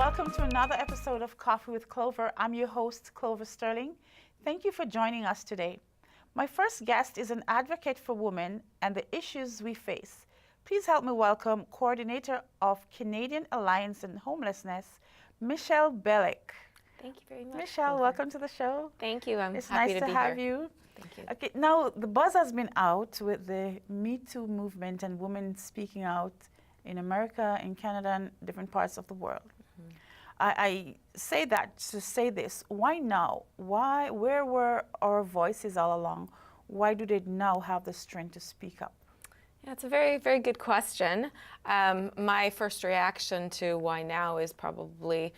welcome to another episode of Coffee with Clover. I'm your host, Clover Sterling. Thank you for joining us today. My first guest is an advocate for women and the issues we face. Please help me welcome Coordinator of Canadian Alliance on Homelessness, Michelle Bilek. Thank you very much. Michelle, Clover. welcome to the show. Thank you. It's happy nice to to be have here. you. Thank you. Okay, now the buzz has been out with the Me Too movement and women speaking out in America, in Canada, and different parts of the world. Mm-hmm. I say that to say this. Why now? Why? Where were our voices all along? Why do they now have the strength to speak up? Yeah, it's a very, very good question. My first reaction to why now is probably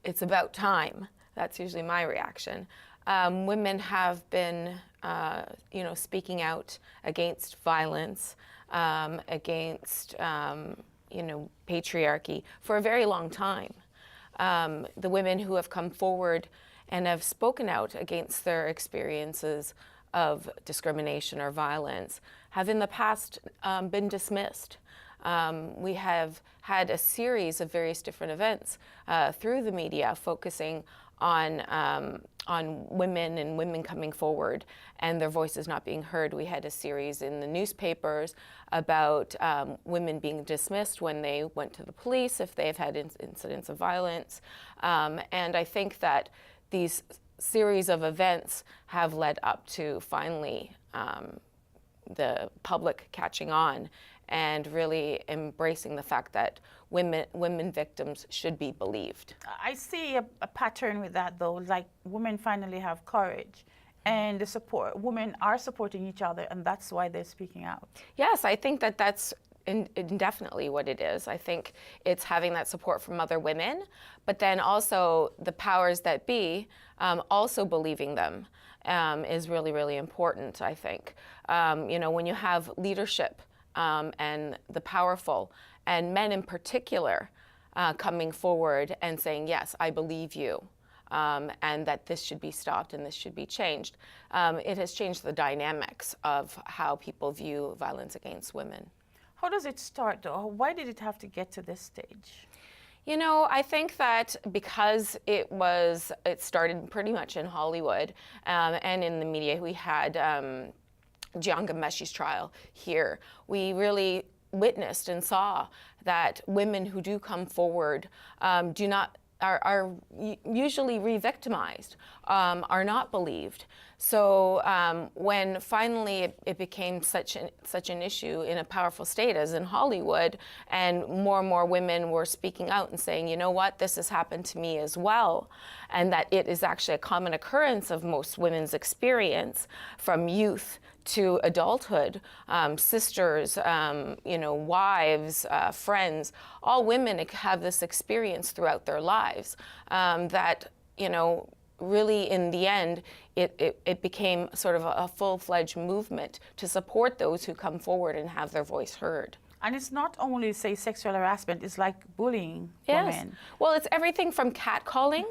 it's about time. That's usually my reaction. Women have been, speaking out against violence, against, patriarchy for a very long time. The women who have come forward and have spoken out against their experiences of discrimination or violence have in the past been dismissed. We have had a series of various different events through the media focusing on women and women coming forward and their voices not being heard. We had a series in the newspapers about women being dismissed when they went to the police if they have had incidents of violence. And I think that these series of events have led up to finally the public catching on and really embracing the fact that women victims should be believed. I see a pattern with that, though, like women finally have courage and the support. Women are supporting each other, and that's why they're speaking out. Yes, I think that that's indefinitely what it is. I think it's having that support from other women, but then also the powers that be also believing them is really, really important, I think. When you have leadership and the powerful, and men in particular, coming forward and saying, yes, I believe you, and that this should be stopped and this should be changed. It has changed the dynamics of how people view violence against women. How does it start, though? Why did it have to get to this stage? I think that because it started pretty much in Hollywood and in the media. We had Jian Ghameshi's trial here. We really witnessed and saw that women who do come forward are usually re-victimized, are not believed. So when finally it became such an issue in a powerful state as in Hollywood, and more women were speaking out and saying, you know what, this has happened to me as well, and that it is actually a common occurrence of most women's experience from youth to adulthood, sisters, wives, friends, all women have this experience throughout their lives that, really in the end, it became sort of a full-fledged movement to support those who come forward and have their voice heard. And it's not only, say, sexual harassment, it's like bullying Yes. women. Well, it's everything from catcalling,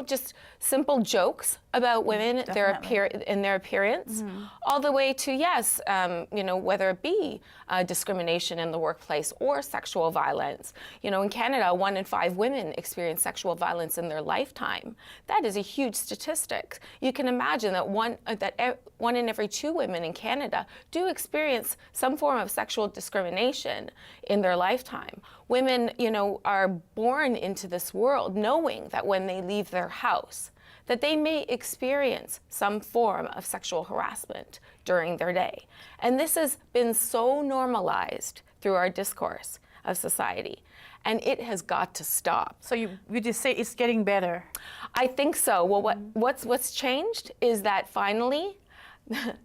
just simple jokes about women, their appearance, all the way to, yes, whether it be discrimination in the workplace or sexual violence. In Canada, 1 in 5 women experience sexual violence in their lifetime. That is a huge statistic. You can imagine that one in every 2 women in Canada do experience some form of sexual discrimination in their lifetime. Women, are born into this world knowing that when they leave their house, that they may experience some form of sexual harassment during their day. And this has been so normalized through our discourse of society, and it has got to stop. So you just say it's getting better? I think so. Well, what's changed is that finally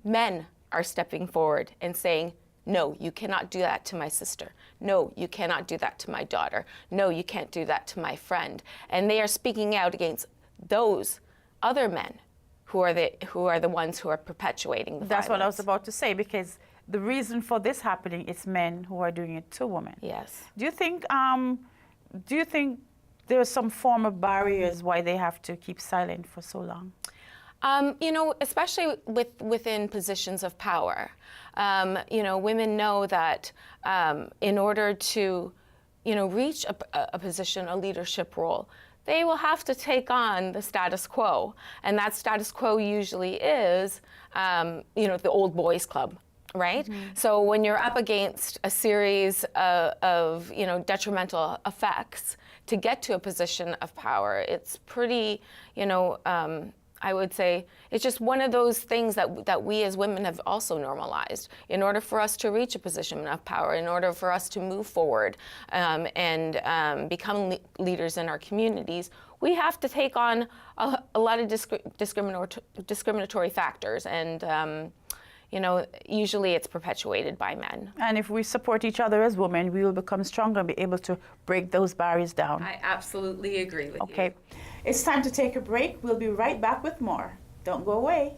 men are stepping forward and saying, no, you cannot do that to my sister. No, you cannot do that to my daughter. No, you can't do that to my friend. And they are speaking out against those other men who are the ones who are perpetuating the That's violence. what I was about to say, because the reason for this happening is men who are doing it to women. Yes. Do you think there's some form of barriers why they have to keep silent for so long? Especially within positions of power, women know that in order to reach a position, a leadership role, they will have to take on the status quo. And that status quo usually is, the old boys club, right? So when you're up against a series of detrimental effects to get to a position of power, it's pretty, I would say it's just one of those things that we as women have also normalized. In order for us to reach a position of power, in order for us to move forward and become leaders in our communities, we have to take on a lot of discriminatory factors, and usually it's perpetuated by men. And if we support each other as women, we will become stronger and be able to break those barriers down. I absolutely agree with you. Okay, it's time to take a break. We'll be right back with more. Don't go away.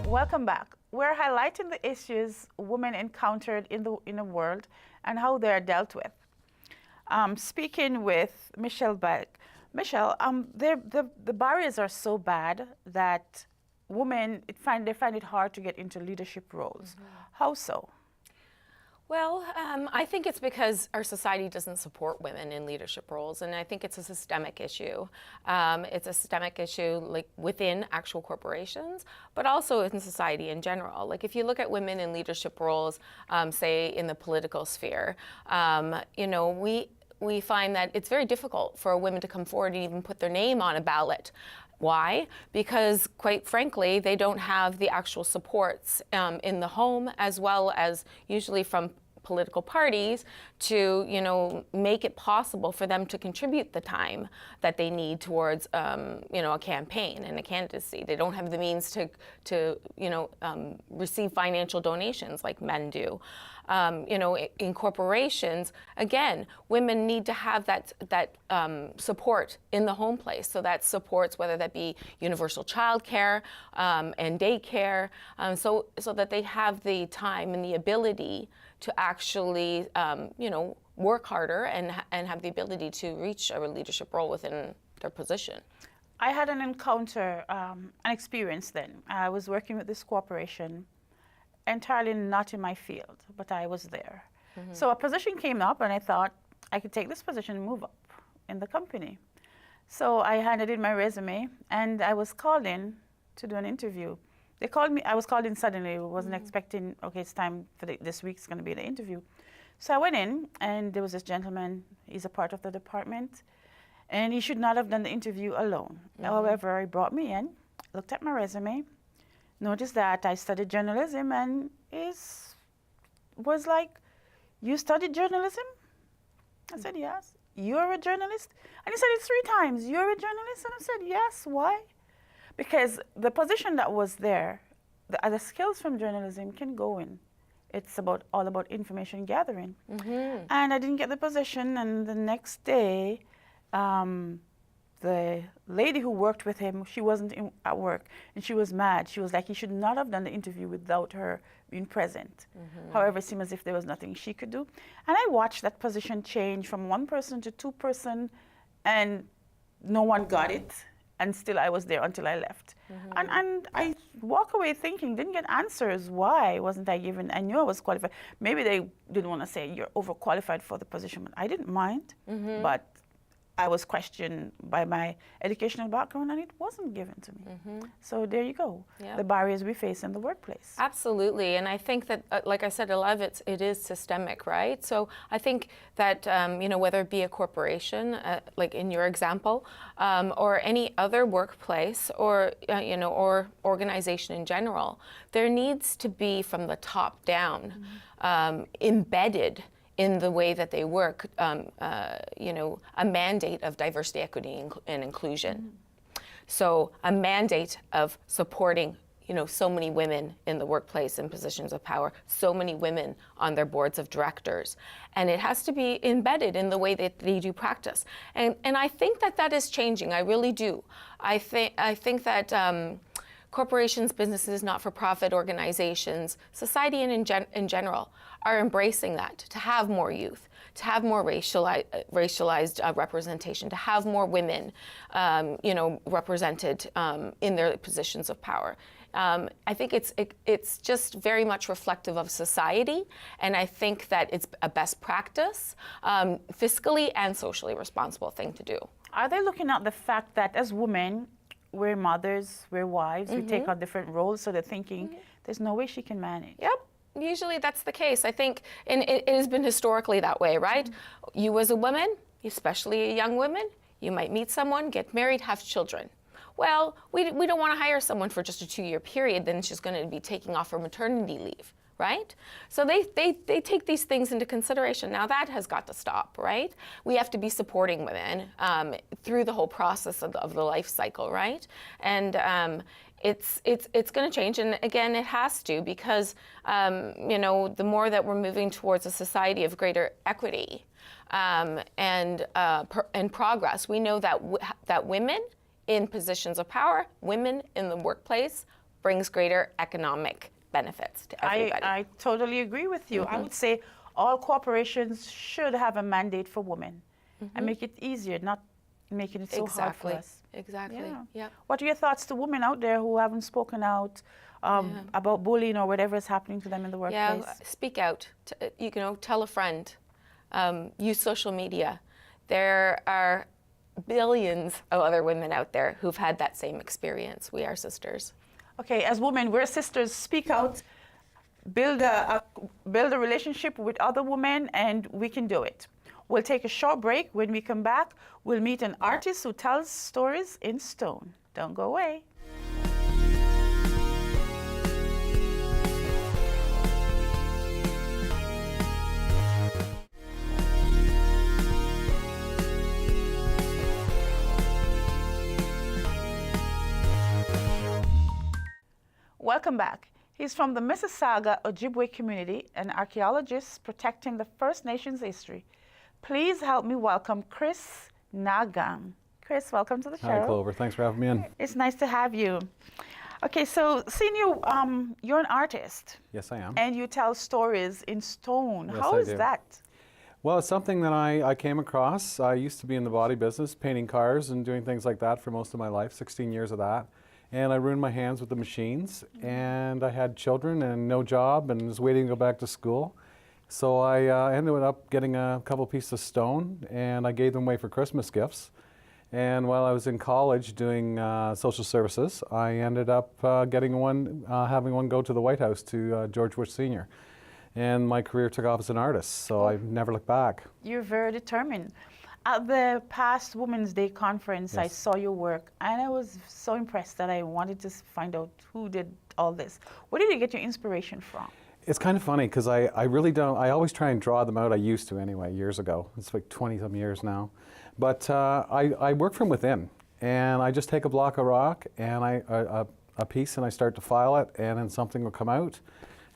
Welcome back. We're highlighting the issues women encountered in the world and how they are dealt with. Speaking with Michelle Berg. Michelle, the barriers are so bad that women find it hard to get into leadership roles. How so? Well, I think it's because our society doesn't support women in leadership roles, and I think it's a systemic issue. It's a systemic issue like within actual corporations, but also in society in general. Like if you look at women in leadership roles, say in the political sphere, we find that it's very difficult for women to come forward and even put their name on a ballot. Why? Because quite frankly, they don't have the actual supports in the home, as well as usually from political parties to, make it possible for them to contribute the time that they need towards, a campaign and a candidacy. They don't have the means to receive financial donations like men do. In corporations, again, women need to have that support in the home place. So that supports whether that be universal childcare and daycare, so that they have the time and the ability to actually, work harder and have the ability to reach a leadership role within their position. I had an encounter, an experience then. I was working with this corporation, entirely not in my field, but I was there. So a position came up and I thought I could take this position and move up in the company. So I handed in my resume and I was called in to do an interview. They called me, I was called in suddenly, I wasn't expecting, okay, it's time for this week's gonna be the interview. So I went in and there was this gentleman, he's a part of the department, and he should not have done the interview alone. However, he brought me in, looked at my resume, noticed that I studied journalism, and was like, you studied journalism? I said, yes. You're a journalist? And he said it 3 times, you're a journalist? And I said, yes, why? Because the position that was there, the skills from journalism can go in. It's all about information gathering. And I didn't get the position, and the next day, the lady who worked with him, she wasn't at work, and she was mad. She was like, he should not have done the interview without her being present. However, it seemed as if there was nothing she could do. And I watched that position change from 1 person to 2 person, and no one got it. And still I was there until I left. And I walk away thinking, didn't get answers. Why wasn't I given? I knew I was qualified. Maybe they didn't want to say you're overqualified for the position, but I didn't mind. But I was questioned by my educational background, and it wasn't given to me. So there you go, the barriers we face in the workplace. Absolutely, and I think that, like I said, a lot of it is systemic, right? So I think that, whether it be a corporation, like in your example, or any other workplace, or, or organization in general, there needs to be, from the top down, embedded in the way that they work, a mandate of diversity, equity, and inclusion. So a mandate of supporting, so many women in the workplace in positions of power, so many women on their boards of directors. And it has to be embedded in the way that they do practice. And I think that is changing, I really do. I think that corporations, businesses, not-for-profit organizations, society in general are embracing that, to have more youth, to have more racialized representation, to have more women, represented in their positions of power. I think it's just very much reflective of society, and I think that it's a best practice, fiscally and socially responsible thing to do. Are they looking at the fact that as women, we're mothers, we're wives, we take on different roles, so they're thinking, there's no way she can manage? Yep. Usually that's the case. I think, and it has been historically that way, right? You as a woman, especially a young woman, you might meet someone, get married, have children. Well, we don't want to hire someone for just a 2-year period, then she's going to be taking off her maternity leave, right? So they take these things into consideration. Now that has got to stop, right? We have to be supporting women through the whole process of the life cycle, right? And it's going to change, and again, it has to, because the more that we're moving towards a society of greater equity and progress, we know that women in positions of power, women in the workplace, brings greater economic benefits to everybody. I totally agree with you. I would say all corporations should have a mandate for women and make it easier, not making it so hard for us. Exactly. Yeah. What are your thoughts to women out there who haven't spoken out about bullying or whatever is happening to them in the workplace? Yeah, speak out. Tell a friend. Use social media. There are billions of other women out there who've had that same experience. We are sisters. Okay, as women, we're sisters. Speak out, build a relationship with other women, and we can do it. We'll take a short break. When we come back, we'll meet an artist who tells stories in stone. Don't go away. Welcome back. He's from the Mississauga Ojibwe community, an archaeologist protecting the First Nations history. Please help me welcome Kris Nahrgang. Kris, welcome to the show. Hi, Clover. Thanks for having me in. It's nice to have you. Okay, so seeing you, you're an artist. Yes, I am. And you tell stories in stone. Yes, How I is do. that? Well, it's something that I came across. I used to be in the body business, painting cars and doing things like that for most of my life, 16 years of that. And I ruined my hands with the machines, and I had children and no job and was waiting to go back to school. So I ended up getting a couple pieces of stone, and I gave them away for Christmas gifts. And while I was in college doing social services, I ended up having one go to the White House to George Bush Sr. And my career took off as an artist, so I've never looked back. You're very determined. At the past Women's Day conference, Yes. I saw your work, and I was so impressed that I wanted to find out who did all this. Where did you get your inspiration from? It's kind of funny because I really don't, I always try and draw them out. I used to anyway, years ago. It's like 20-some years now. But I work from within, and I just take a block of rock and a piece, and I start to file it, and then something will come out.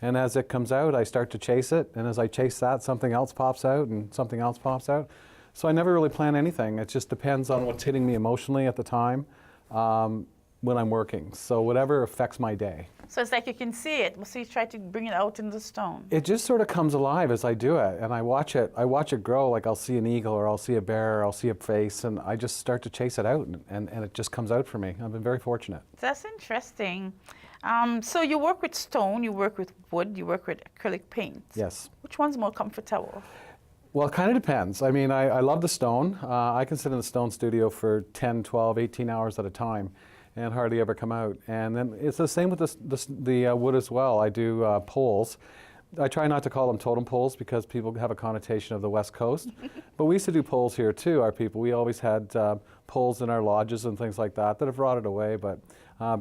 And as it comes out, I start to chase it, and as I chase that, something else pops out, and something else pops out. So I never really plan anything. It just depends on what's hitting me emotionally at the time when I'm working. So whatever affects my day. So it's like you can see it, so you try to bring it out in the stone. It just sort of comes alive as I do it, and I watch it grow. Like I'll see an eagle, or I'll see a bear, or I'll see a face, and I just start to chase it out, and it just comes out for me. I've been very fortunate. That's interesting. So you work with stone, you work with wood, you work with acrylic paint. Yes. Which one's more comfortable? Well, it kind of depends. I mean, I love the stone. I can sit in the stone studio for 10, 12, 18 hours at a time and hardly ever come out. And then it's the same with the wood as well. I do poles. I try not to call them totem poles because people have a connotation of the West Coast. But we used to do poles here too, our people. We always had poles in our lodges and things like that have rotted away. But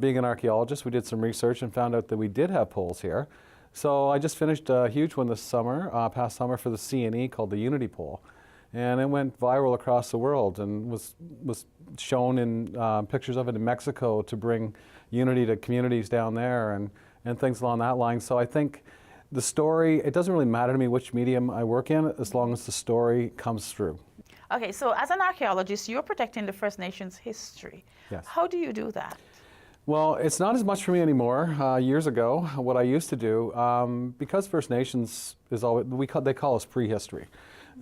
being an archaeologist, we did some research and found out that we did have poles here. So I just finished a huge one this summer, past summer, for the C&E called the Unity Pole. And it went viral across the world and was shown in pictures of it in Mexico to bring unity to communities down there and things along that line. So I think the story, it doesn't really matter to me which medium I work in as long as the story comes through. Okay, so as an archaeologist, you're protecting the First Nations history. Yes. How do you do that? Well, it's not as much for me anymore. Years ago, what I used to do, because First Nations is always, they call us prehistory.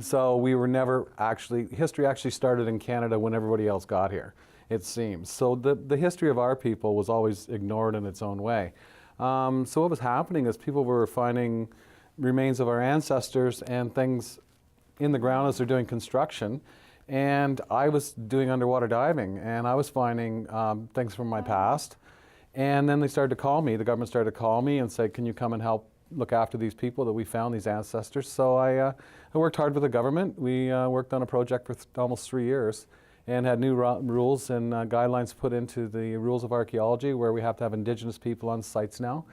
So we were never actually, history actually started in Canada when everybody else got here, it seems. So the history of our people was always ignored in its own way. So what was happening is people were finding remains of our ancestors and things in the ground as they're doing construction. And I was doing underwater diving, and I was finding things from my past. And then they started to call me, the government started to call me and say, can you come and help look after these people that we found, these ancestors? So I worked hard with the government. We worked on a project for almost 3 years and had new rules and guidelines put into the rules of archaeology where we have to have Indigenous people on sites now.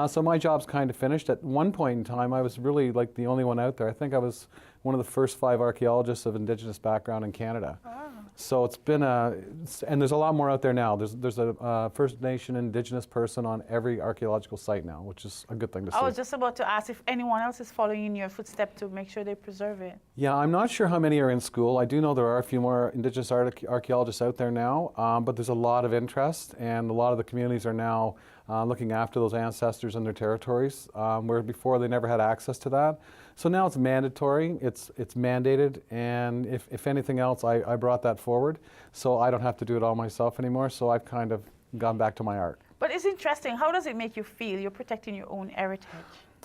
So my job's kind of finished. At one point in time, I was really like the only one out there. I think I was one of the first 5 archaeologists of Indigenous background in Canada. Wow. So it's been and there's a lot more out there now. There's a First Nation Indigenous person on every archaeological site now, which is a good thing to see. I was just about to ask if anyone else is following in your footsteps to make sure they preserve it. Yeah, I'm not sure how many are in school. I do know there are a few more Indigenous archaeologists out there now, but there's a lot of interest, and a lot of the communities are now looking after those ancestors and their territories, where before they never had access to that. So now it's mandatory, it's mandated, and if anything else, I brought that forward, so I don't have to do it all myself anymore, so I've kind of gone back to my art. But it's interesting, how does it make you feel? You're protecting your own heritage.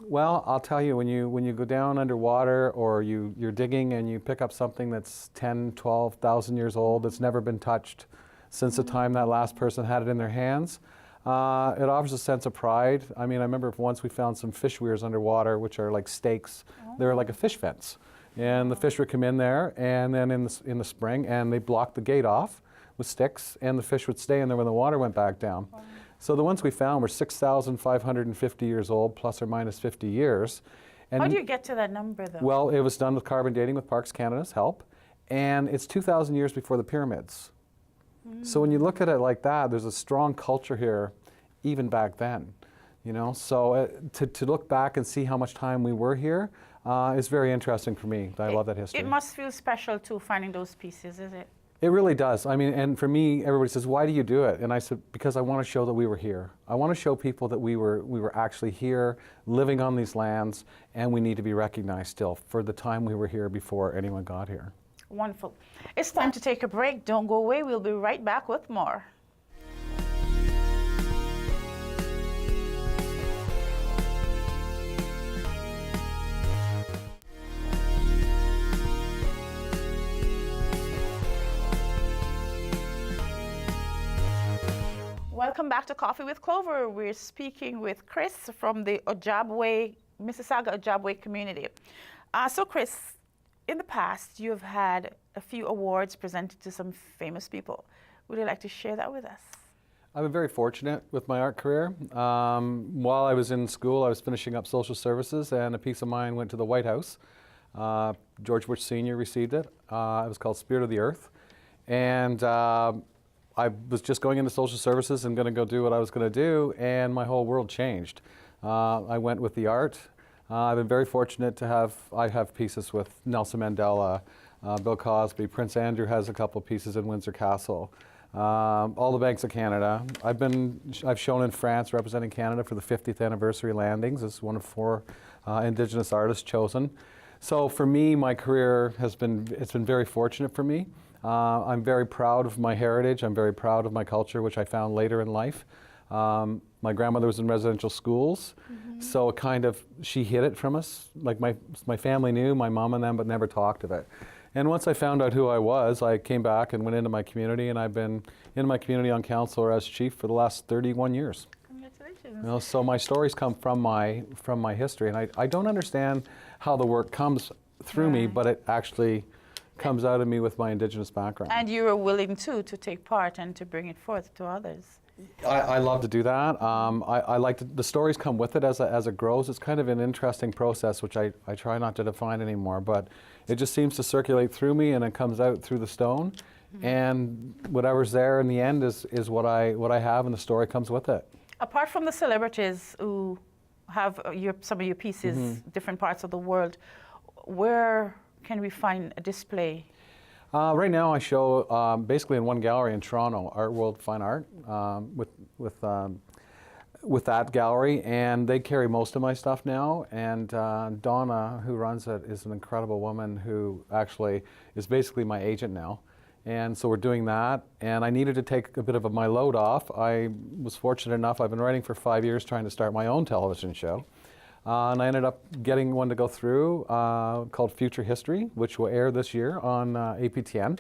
Well, I'll tell you, when you go down underwater or you're digging and you pick up something that's 10, 12,000 years old, that's never been touched since the time that last person had it in their hands, it offers a sense of pride. I mean, I remember once we found some fish weirs underwater, which are like stakes. They're like a fish fence. And the fish would come in there, and then in the spring, and they blocked the gate off with sticks, and the fish would stay in there when the water went back down. So the ones we found were 6,550 years old, plus or minus 50 years. And how do you get to that number, though? Well, it was done with carbon dating with Parks Canada's help, and it's 2,000 years before the pyramids. So when you look at it like that, there's a strong culture here, even back then, you know. So to look back and see how much time we were here is very interesting for me. I love that history. It must feel special too, finding those pieces, is it? It really does. I mean, and for me, everybody says, "Why do you do it?" And I said, "Because I want to show that we were here. I want to show people that we were actually here, living on these lands, and we need to be recognized still for the time we were here before anyone got here." Wonderful. It's time to take a break. Don't go away. We'll be right back with more. Welcome back to Coffee with Clover. We're speaking with Kris from the Ojibwe, Mississauga Ojibwe community. So Kris, in the past, you've had a few awards presented to some famous people. Would you like to share that with us? I've been very fortunate with my art career. While I was in school, I was finishing up social services, and a piece of mine went to the White House. George Bush Sr. received it. It was called Spirit of the Earth. And I was just going into social services and going to go do what I was going to do, and my whole world changed. I went with the art. I've been very fortunate to have pieces with Nelson Mandela, Bill Cosby. Prince Andrew has a couple pieces in Windsor Castle. All the banks of Canada. I've shown in France representing Canada for the 50th anniversary landings as one of 4 Indigenous artists chosen. So for me, my career it's been very fortunate for me. I'm very proud of my heritage. I'm very proud of my culture, which I found later in life. My grandmother was in residential schools, so it kind of, she hid it from us. Like my family knew, my mom and them, but never talked of it. And once I found out who I was, I came back and went into my community, and I've been in my community on council or as chief for the last 31 years. Congratulations. You know, so my stories come from my history, and I don't understand how the work comes through me, but it actually comes out of me with my Indigenous background. And you were willing to take part and to bring it forth to others. I love to do that. I like the stories come with it as it grows. It's kind of an interesting process, which I try not to define anymore, but it just seems to circulate through me, and it comes out through the stone, and whatever's there in the end is what I have, and the story comes with it. Apart from the celebrities who have some of your pieces, different parts of the world, where can we find a display? Right now I show basically in one gallery in Toronto, Art World Fine Art, with that gallery, and they carry most of my stuff now. And Donna, who runs it, is an incredible woman who actually is basically my agent now. And so we're doing that, and I needed to take a bit of my load off. I was fortunate enough, I've been writing for 5 years trying to start my own television show. And I ended up getting one to go through called Future History, which will air this year on APTN.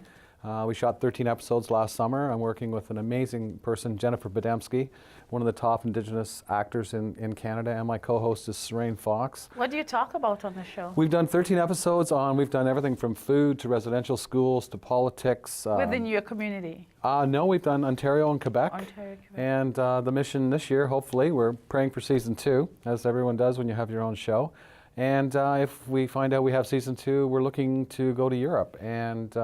We shot 13 episodes last summer. I'm working with an amazing person, Jennifer Bademski, one of the top Indigenous actors in Canada, and my co-host is Serene Fox. What do you talk about on the show? We've done 13 episodes we've done everything from food to residential schools to politics. Within your community? No, we've done Ontario and Quebec. Ontario, Quebec. And the mission this year, hopefully, we're praying for season 2, as everyone does when you have your own show. And if we find out we have season 2, we're looking to go to Europe and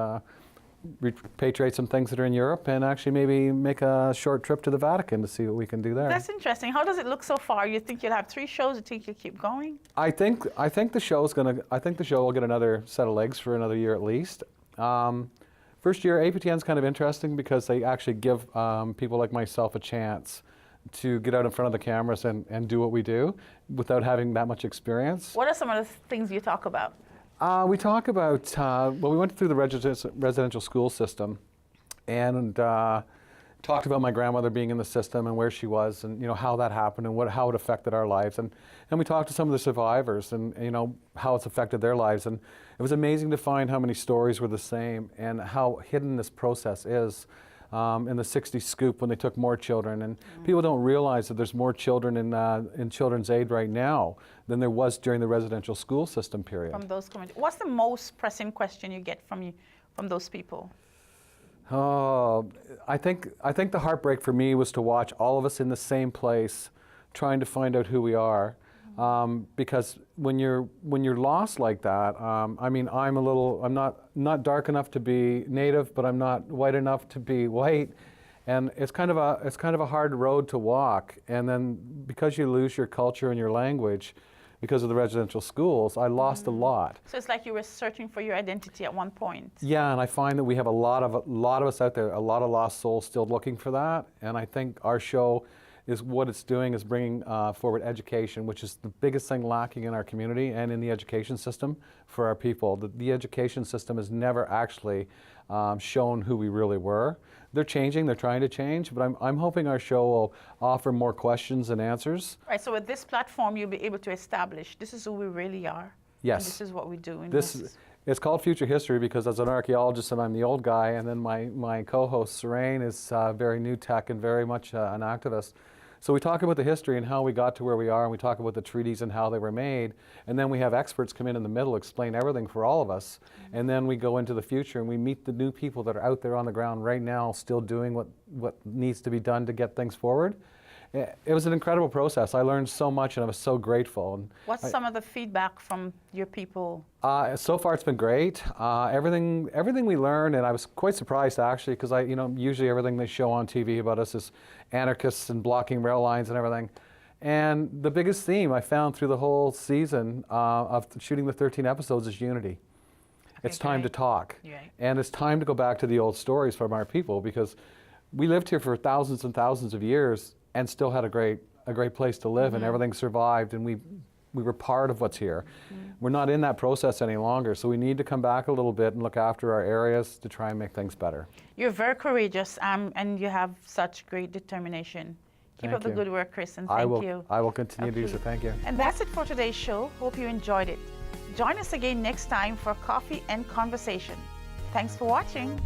repatriate some things that are in Europe and actually maybe make a short trip to the Vatican to see what we can do there. That's interesting. How does it look so far? You think you'll have 3 shows? You think you'll keep going? I think the show will get another set of legs for another year at least. First year, APTN is kind of interesting because they actually give people like myself a chance to get out in front of the cameras and do what we do without having that much experience. What are some of the things you talk about? We talk about, we went through the residential school system and talked about my grandmother being in the system and where she was and how that happened and how it affected our lives. And we talked to some of the survivors and how it's affected their lives. And it was amazing to find how many stories were the same and how hidden this process is. In the 60s scoop when they took more children, and people don't realize that there's more children in children's aid right now than there was during the residential school system period. From those communities, what's the most pressing question you get from those people? Oh, I think the heartbreak for me was to watch all of us in the same place, trying to find out who we are. Because when you're lost like that, I mean, I'm not dark enough to be native, but I'm not white enough to be white, and it's kind of a hard road to walk. And then because you lose your culture and your language, because of the residential schools, I lost a lot. So it's like you were searching for your identity at one point. Yeah, and I find that we have a lot of us out there, a lot of lost souls still looking for that, and I think our show is what it's doing is bringing forward education, which is the biggest thing lacking in our community and in the education system for our people. The education system has never actually shown who we really were. They're changing, they're trying to change, but I'm hoping our show will offer more questions and answers. Right, so with this platform, you'll be able to establish this is who we really are. Yes. And this is what we do. It's called Future History because as an archaeologist and I'm the old guy, and then my co-host Serene is very new tech and very much an activist. So we talk about the history and how we got to where we are, and we talk about the treaties and how they were made, and then we have experts come in the middle, explain everything for all of us, and then we go into the future and we meet the new people that are out there on the ground right now still doing what needs to be done to get things forward. It was an incredible process. I learned so much and I was so grateful. And what's some of the feedback from your people? So far it's been great. Everything we learned, and I was quite surprised actually, because usually everything they show on TV about us is anarchists and blocking rail lines and everything. And the biggest theme I found through the whole season of shooting the 13 episodes is unity. It's time to talk. Right. And it's time to go back to the old stories from our people, because we lived here for thousands and thousands of years and still had a great place to live, and everything survived, and we were part of what's here. We're not in that process any longer, so we need to come back a little bit and look after our areas to try and make things better. You're very courageous, and you have such great determination. Keep up the good work, Kris, and thank you. I will continue to do so. Thank you. And that's it for today's show. Hope you enjoyed it. Join us again next time for coffee and conversation. Thanks for watching.